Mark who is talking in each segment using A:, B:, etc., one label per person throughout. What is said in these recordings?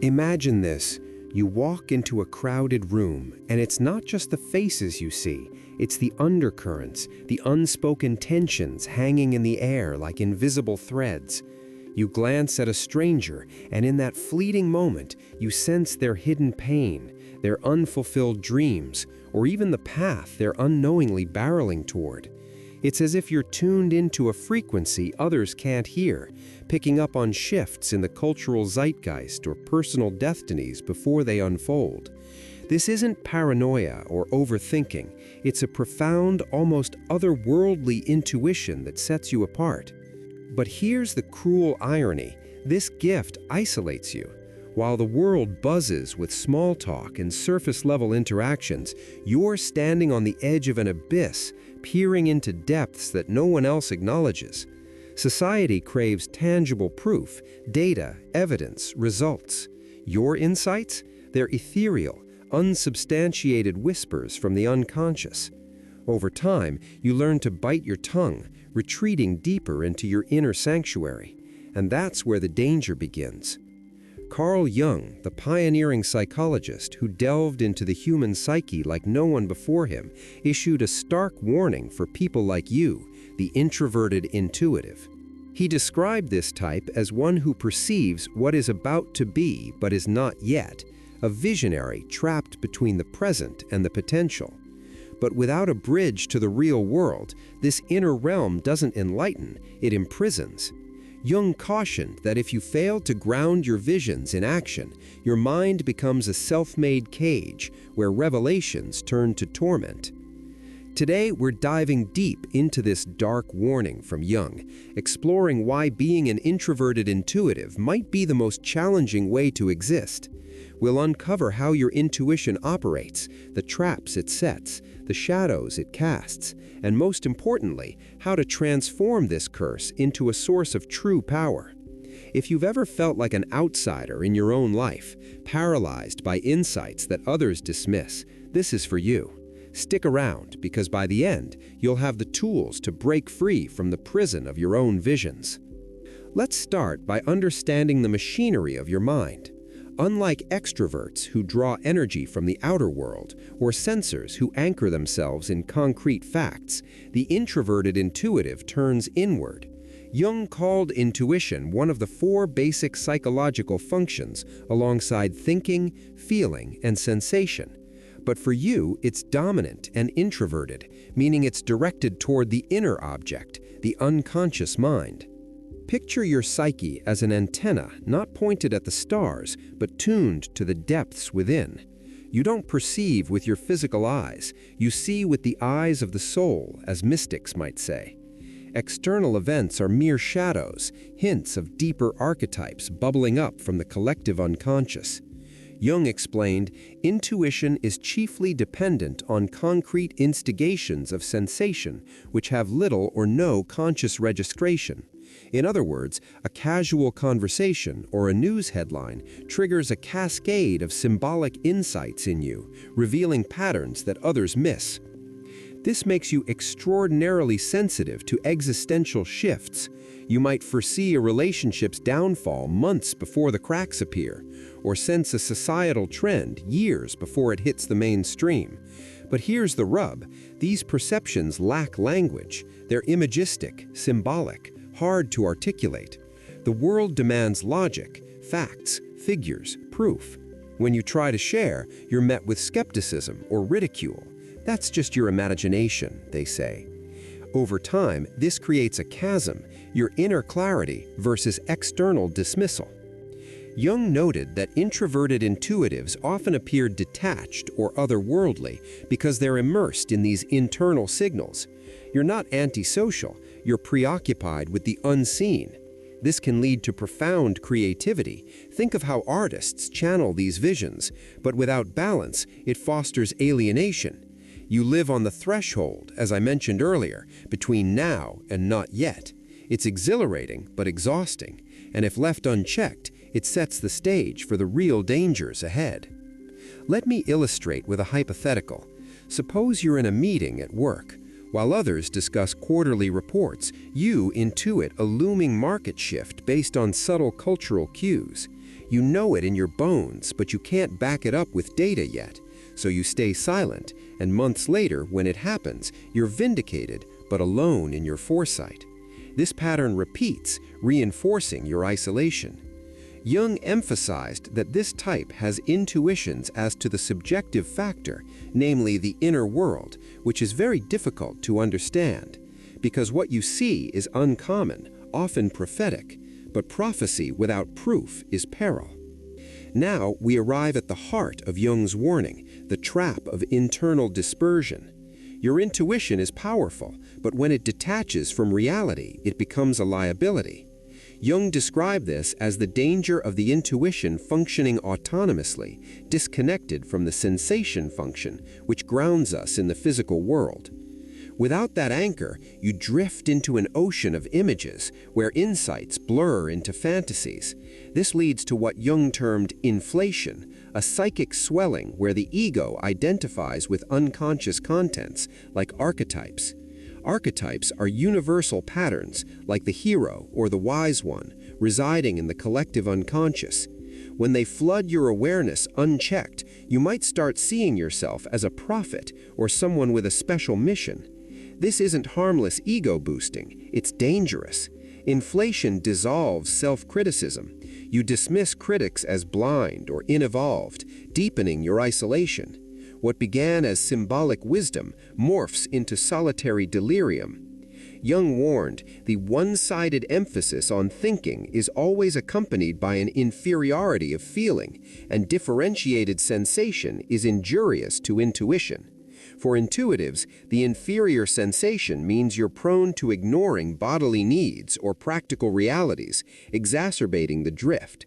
A: Imagine this. You walk into a crowded room, and it's not just the faces you see, it's the undercurrents, the unspoken tensions hanging in the air like invisible threads. You glance at a stranger, and in that fleeting moment, you sense their hidden pain, their unfulfilled dreams, or even the path they're unknowingly barreling toward. It's as if you're tuned into a frequency others can't hear, picking up on shifts in the cultural zeitgeist or personal destinies before they unfold. This isn't paranoia or overthinking. It's a profound, almost otherworldly intuition that sets you apart. But here's the cruel irony. This gift isolates you. While the world buzzes with small talk and surface-level interactions, you're standing on the edge of an abyss, peering into depths that no one else acknowledges. Society craves tangible proof, data, evidence, results. Your insights? They're ethereal, unsubstantiated whispers from the unconscious. Over time, you learn to bite your tongue, retreating deeper into your inner sanctuary. And that's where the danger begins. Carl Jung, the pioneering psychologist who delved into the human psyche like no one before him, issued a stark warning for people like you, the introverted intuitive. He described this type as one who perceives what is about to be but is not yet, a visionary trapped between the present and the potential. But without a bridge to the real world, this inner realm doesn't enlighten, it imprisons. Jung cautioned that if you fail to ground your visions in action, your mind becomes a self-made cage where revelations turn to torment. Today, we're diving deep into this dark warning from Jung, exploring why being an introverted intuitive might be the most challenging way to exist. We'll uncover how your intuition operates, the traps it sets, the shadows it casts, and most importantly, how to transform this curse into a source of true power. If you've ever felt like an outsider in your own life, paralyzed by insights that others dismiss, this is for you. Stick around, because by the end, you'll have the tools to break free from the prison of your own visions. Let's start by understanding the machinery of your mind. Unlike extroverts who draw energy from the outer world, or sensors who anchor themselves in concrete facts, the introverted intuitive turns inward. Jung called intuition one of the 4 basic psychological functions alongside thinking, feeling, and sensation. But for you, it's dominant and introverted, meaning it's directed toward the inner object, the unconscious mind. Picture your psyche as an antenna not pointed at the stars, but tuned to the depths within. You don't perceive with your physical eyes, you see with the eyes of the soul, as mystics might say. External events are mere shadows, hints of deeper archetypes bubbling up from the collective unconscious. Jung explained, intuition is chiefly dependent on concrete instigations of sensation, which have little or no conscious registration. In other words, a casual conversation or a news headline triggers a cascade of symbolic insights in you, revealing patterns that others miss. This makes you extraordinarily sensitive to existential shifts. You might foresee a relationship's downfall months before the cracks appear, or sense a societal trend years before it hits the mainstream. But here's the rub. These perceptions lack language. They're imagistic, symbolic, hard to articulate. The world demands logic, facts, figures, proof. When you try to share, you're met with skepticism or ridicule. That's just your imagination, they say. Over time, this creates a chasm, your inner clarity versus external dismissal. Jung noted that introverted intuitives often appear detached or otherworldly because they're immersed in these internal signals. You're not antisocial, you're preoccupied with the unseen. This can lead to profound creativity. Think of how artists channel these visions, but without balance, it fosters alienation. You live on the threshold, as I mentioned earlier, between now and not yet. It's exhilarating, but exhausting, and if left unchecked, it sets the stage for the real dangers ahead. Let me illustrate with a hypothetical. Suppose you're in a meeting at work. While others discuss quarterly reports, you intuit a looming market shift based on subtle cultural cues. You know it in your bones, but you can't back it up with data yet. So you stay silent, and months later, when it happens, you're vindicated, but alone in your foresight. This pattern repeats, reinforcing your isolation. Jung emphasized that this type has intuitions as to the subjective factor, namely the inner world, which is very difficult to understand. Because what you see is uncommon, often prophetic, but prophecy without proof is peril. Now we arrive at the heart of Jung's warning, the trap of internal dispersion. Your intuition is powerful, but when it detaches from reality, it becomes a liability. Jung described this as the danger of the intuition functioning autonomously, disconnected from the sensation function, which grounds us in the physical world. Without that anchor, you drift into an ocean of images, where insights blur into fantasies. This leads to what Jung termed inflation, a psychic swelling where the ego identifies with unconscious contents, like archetypes. Archetypes are universal patterns, like the hero or the wise one, residing in the collective unconscious. When they flood your awareness unchecked, you might start seeing yourself as a prophet or someone with a special mission. This isn't harmless ego boosting, it's dangerous. Inflation dissolves self-criticism. You dismiss critics as blind or unevolved, deepening your isolation. What began as symbolic wisdom morphs into solitary delirium. Jung warned, the one-sided emphasis on thinking is always accompanied by an inferiority of feeling, and differentiated sensation is injurious to intuition. For intuitives, the inferior sensation means you're prone to ignoring bodily needs or practical realities, exacerbating the drift.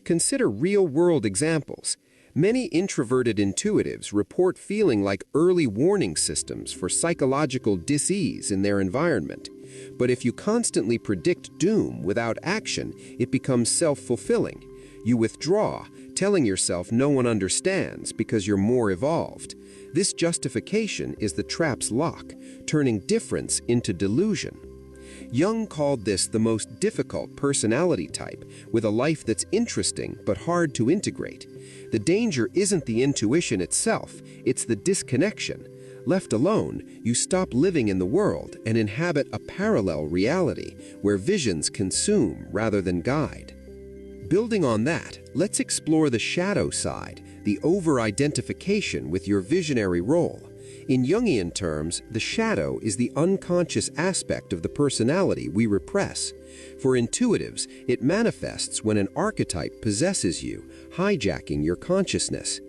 A: Consider real-world examples. Many introverted intuitives report feeling like early warning systems for psychological dis-ease in their environment. But if you constantly predict doom without action, it becomes self-fulfilling. You withdraw, telling yourself no one understands because you're more evolved. This justification is the trap's lock, turning difference into delusion. Jung called this the most difficult personality type, with a life that's interesting but hard to integrate. The danger isn't the intuition itself, it's the disconnection. Left alone, you stop living in the world and inhabit a parallel reality where visions consume rather than guide. Building on that, let's explore the shadow side, the over-identification with your visionary role. In Jungian terms, the shadow is the unconscious aspect of the personality we repress. For intuitives, it manifests when an archetype possesses you, hijacking your consciousness.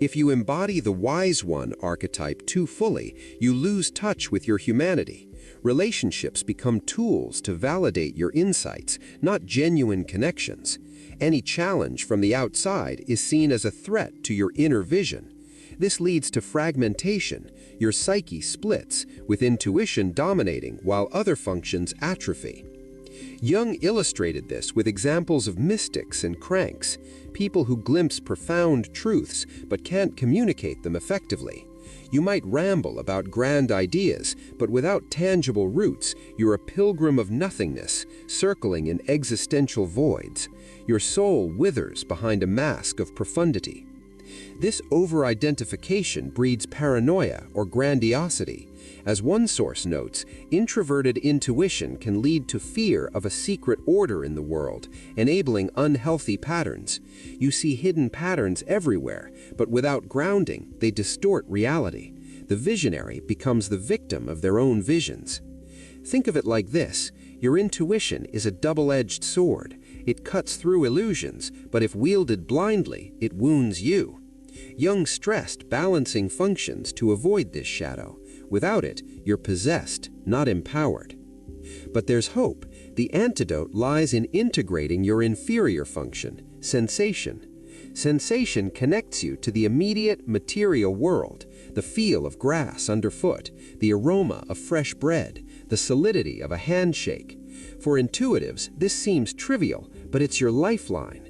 A: If you embody the wise one archetype too fully, you lose touch with your humanity. Relationships become tools to validate your insights, not genuine connections. Any challenge from the outside is seen as a threat to your inner vision. This leads to fragmentation. Your psyche splits, with intuition dominating while other functions atrophy. Jung illustrated this with examples of mystics and cranks, people who glimpse profound truths but can't communicate them effectively. You might ramble about grand ideas, but without tangible roots, you're a pilgrim of nothingness, circling in existential voids. Your soul withers behind a mask of profundity. This over-identification breeds paranoia or grandiosity. As one source notes, introverted intuition can lead to fear of a secret order in the world, enabling unhealthy patterns. You see hidden patterns everywhere, but without grounding, they distort reality. The visionary becomes the victim of their own visions. Think of it like this: your intuition is a double-edged sword. It cuts through illusions, but if wielded blindly, it wounds you. Jung stressed balancing functions to avoid this shadow. Without it, you're possessed, not empowered. But there's hope. The antidote lies in integrating your inferior function, sensation. Sensation connects you to the immediate material world, the feel of grass underfoot, the aroma of fresh bread, the solidity of a handshake. For intuitives, this seems trivial, but it's your lifeline.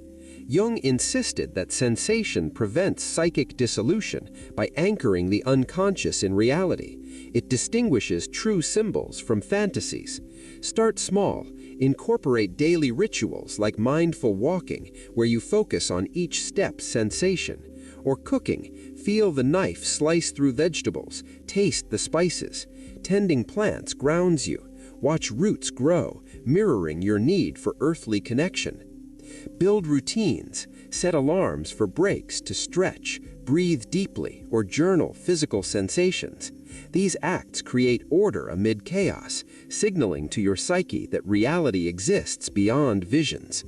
A: Jung insisted that sensation prevents psychic dissolution by anchoring the unconscious in reality. It distinguishes true symbols from fantasies. Start small. Incorporate daily rituals like mindful walking, where you focus on each step's sensation. Or cooking, feel the knife slice through vegetables, taste the spices. Tending plants grounds you. Watch roots grow, mirroring your need for earthly connection. Build routines, set alarms for breaks to stretch, breathe deeply, or journal physical sensations. These acts create order amid chaos, signaling to your psyche that reality exists beyond visions.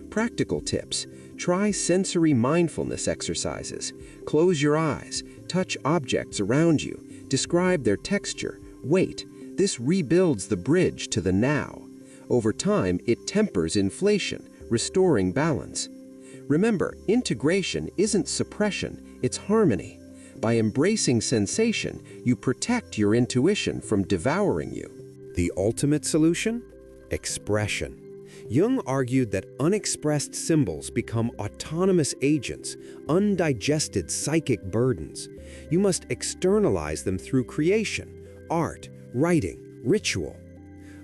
A: Practical tips: try sensory mindfulness exercises. Close your eyes, touch objects around you, describe their texture, weight. This rebuilds the bridge to the now. Over time, it tempers inflation, restoring balance. Remember, integration isn't suppression, it's harmony. By embracing sensation, you protect your intuition from devouring you. The ultimate solution? Expression. Jung argued that unexpressed symbols become autonomous agents, undigested psychic burdens. You must externalize them through creation, art, writing, ritual.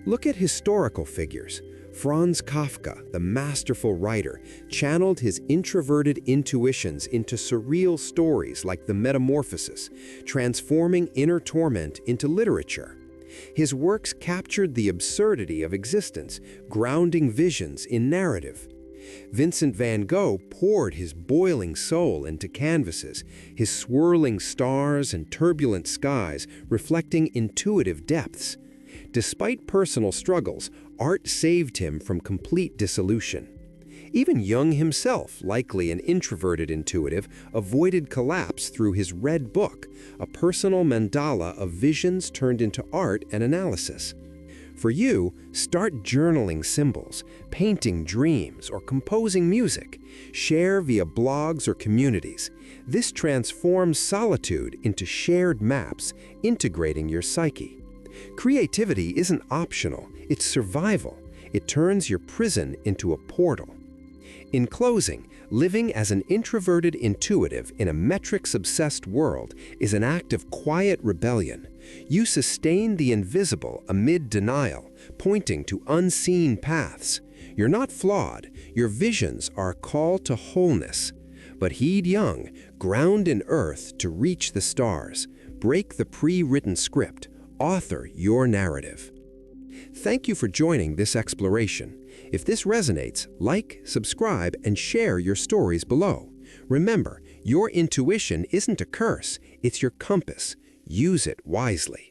A: Look at historical figures. Franz Kafka, the masterful writer, channeled his introverted intuitions into surreal stories like The Metamorphosis, transforming inner torment into literature. His works captured the absurdity of existence, grounding visions in narrative. Vincent van Gogh poured his boiling soul into canvases, his swirling stars and turbulent skies reflecting intuitive depths. Despite personal struggles, art saved him from complete dissolution. Even Jung himself, likely an introverted intuitive, avoided collapse through his Red Book, a personal mandala of visions turned into art and analysis. For you, start journaling symbols, painting dreams, or composing music. Share via blogs or communities. This transforms solitude into shared maps, integrating your psyche. Creativity isn't optional, it's survival. It turns your prison into a portal. In closing, living as an introverted intuitive in a metrics-obsessed world is an act of quiet rebellion. You sustain the invisible amid denial, pointing to unseen paths. You're not flawed. Your visions are a call to wholeness. But heed Jung, ground in earth to reach the stars. Break the pre-written script. Author your narrative. Thank you for joining this exploration. If this resonates, like, subscribe, and share your stories below. Remember, your intuition isn't a curse, it's your compass. Use it wisely.